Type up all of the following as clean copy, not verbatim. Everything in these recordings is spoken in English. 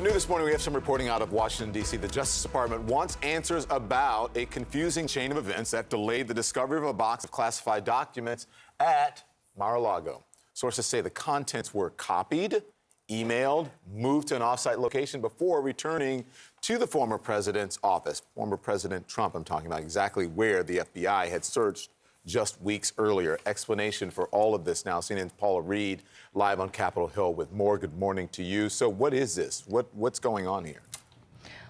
New this morning, we have some reporting out of Washington, D.C. The Justice Department wants answers about a confusing chain of events that delayed the discovery of a box of classified documents at Mar-a-Lago. Sources say the contents were copied, emailed, moved to an off-site location before returning to the former president's office. Former President Trump, I'm talking about, exactly where the FBI had searched just weeks earlier. Explanation for all of this now. CNN's Paula Reed live on Capitol Hill with more. Good morning to you. So what is this? What's going on here?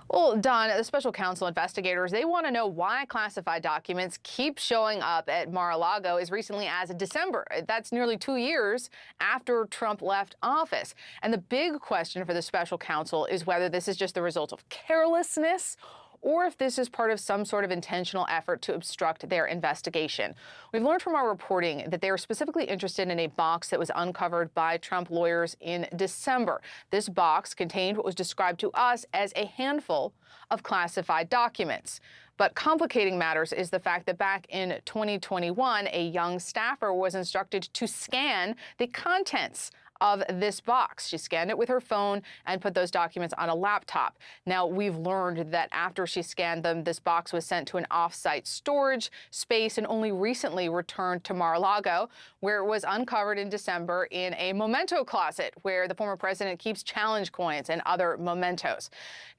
Well, Don, the special counsel investigators, they want to know why classified documents keep showing up at Mar-a-Lago as recently as December. That's nearly 2 years after Trump left office. And the big question for the special counsel is whether this is just the result of carelessness or if this is part of some sort of intentional effort to obstruct their investigation. We've learned from our reporting that they are specifically interested in a box that was uncovered by Trump lawyers in December. This box contained what was described to us as a handful of classified documents. But complicating matters is the fact that back in 2021, a young staffer was instructed to scan the contents of this box. She scanned it with her phone and put those documents on a laptop. Now, we've learned that after she scanned them, this box was sent to an off-site storage space and only recently returned to Mar-a-Lago, where it was uncovered in December in a memento closet where the former president keeps challenge coins and other mementos.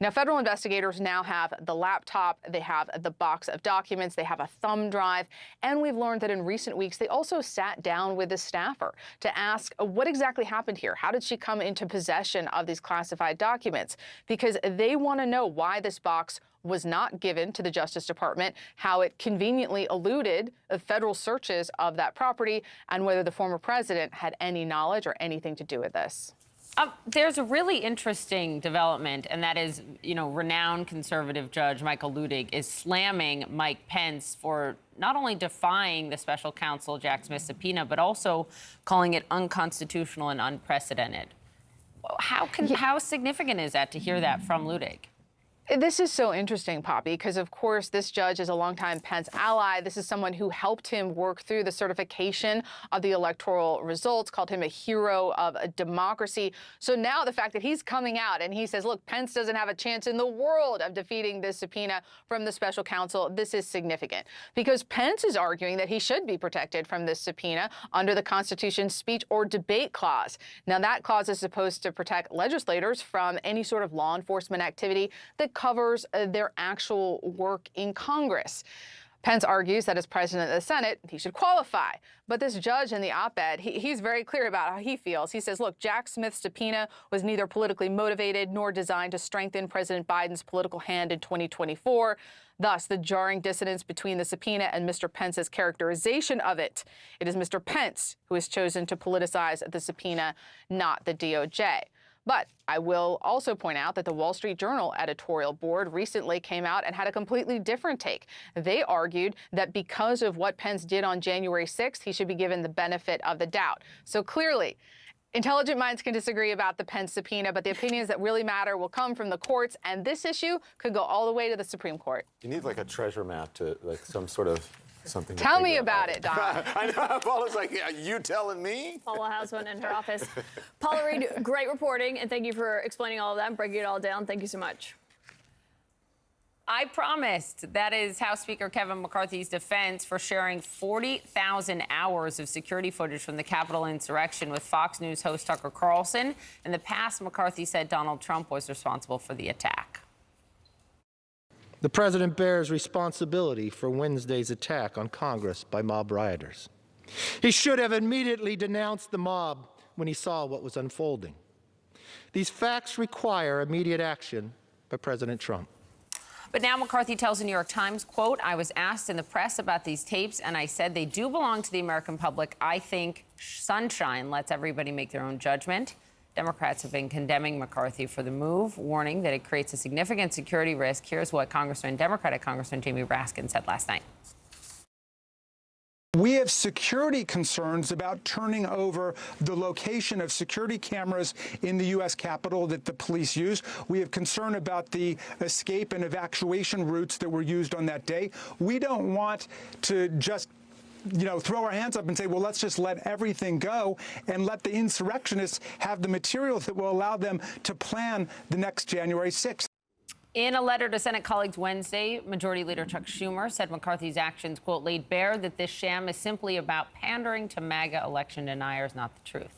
Now, federal investigators now have the laptop, they have the box of documents, they have a thumb drive, and we've learned that in recent weeks, they also sat down with the staffer to ask what exactly happened here. How did she come into possession of these classified documents? Because they want to know why this box was not given to the Justice Department, how it conveniently eluded federal searches of that property, and whether the former president had any knowledge or anything to do with this. There's a really interesting development, and that is, renowned conservative judge Michael Luttig is slamming Mike Pence for not only defying the special counsel Jack Smith subpoena, but also calling it unconstitutional and unprecedented. How significant is that to hear that from Luttig? This is so interesting, Poppy, because, of course, this judge is a longtime Pence ally. This is someone who helped him work through the certification of the electoral results, called him a hero of a democracy. So now the fact that he's coming out and he says, look, Pence doesn't have a chance in the world of defeating this subpoena from the special counsel, this is significant because Pence is arguing that he should be protected from this subpoena under the Constitution's speech or debate clause. Now, that clause is supposed to protect legislators from any sort of law enforcement activity that covers their actual work in Congress. Pence argues that as president of the Senate, he should qualify. But this judge in the op-ed, he's very clear about how he feels. He says, look, Jack Smith's subpoena was neither politically motivated nor designed to strengthen President Biden's political hand in 2024. Thus, the jarring dissonance between the subpoena and Mr. Pence's characterization of it. It is Mr. Pence who has chosen to politicize the subpoena, not the DOJ. But I will also point out that the Wall Street Journal editorial board recently came out and had a completely different take. They argued that because of what Pence did on January 6th, he should be given the benefit of the doubt. So clearly, intelligent minds can disagree about the Pence subpoena, but the opinions that really matter will come from the courts, and this issue could go all the way to the Supreme Court. You need like a treasure map to like some sort of something. Tell me about it, Don. I know. Paula's like, yeah, you telling me? Paula has one in her office. Paula Reed, great reporting, and thank you for explaining all of that and breaking it all down. Thank you so much. I promised. That is House Speaker Kevin McCarthy's defense for sharing 40,000 hours of security footage from the Capitol insurrection with Fox News host Tucker Carlson. In the past, McCarthy said Donald Trump was responsible for the attack. The president bears responsibility for Wednesday's attack on Congress by mob rioters. He should have immediately denounced the mob when he saw what was unfolding. These facts require immediate action by President Trump. But now McCarthy tells the New York Times, quote, I was asked in the press about these tapes, and I said they do belong to the American public. I think sunshine lets everybody make their own judgment. Democrats have been condemning McCarthy for the move, warning that it creates a significant security risk. Here's what Democratic Congressman Jamie Raskin said last night. We have security concerns about turning over the location of security cameras in the U.S. Capitol that the police use. We have concern about the escape and evacuation routes that were used on that day. We don't want to just throw our hands up and say, well, let's just let everything go and let the insurrectionists have the material that will allow them to plan the next January 6th. In a letter to Senate colleagues Wednesday, Majority Leader Chuck Schumer said McCarthy's actions, quote, laid bare that this sham is simply about pandering to MAGA election deniers, not the truth.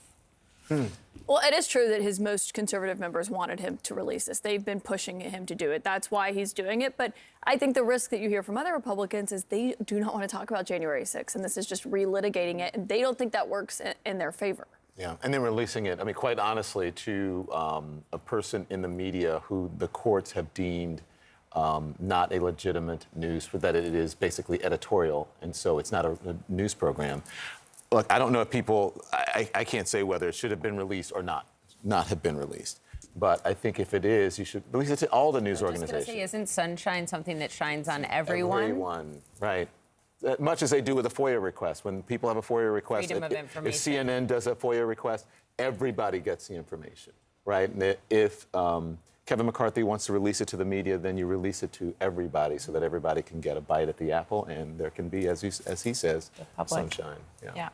Well, it is true that his most conservative members wanted him to release this. They've been pushing him to do it. That's why he's doing it. But I think the risk that you hear from other Republicans is they do not want to talk about January 6th, and this is just relitigating it, and they don't think that works in their favor. Yeah, and then releasing it, I mean, quite honestly, to a person in the media who the courts have deemed not a legitimate news, for that it is basically editorial, and so it's not a news program. Look, I don't know if people, I can't say whether it should have been released or not have been released. But I think if it is, you should release it to all the news organizations. Say, isn't sunshine something that shines on everyone? Everyone, right. Much as they do with a FOIA request. When people have a FOIA request, Freedom of if information. CNN does a FOIA request, everybody gets the information, right? And if Kevin McCarthy wants to release it to the media, then you release it to everybody so that everybody can get a bite at the apple and there can be, as he says, sunshine. Yeah.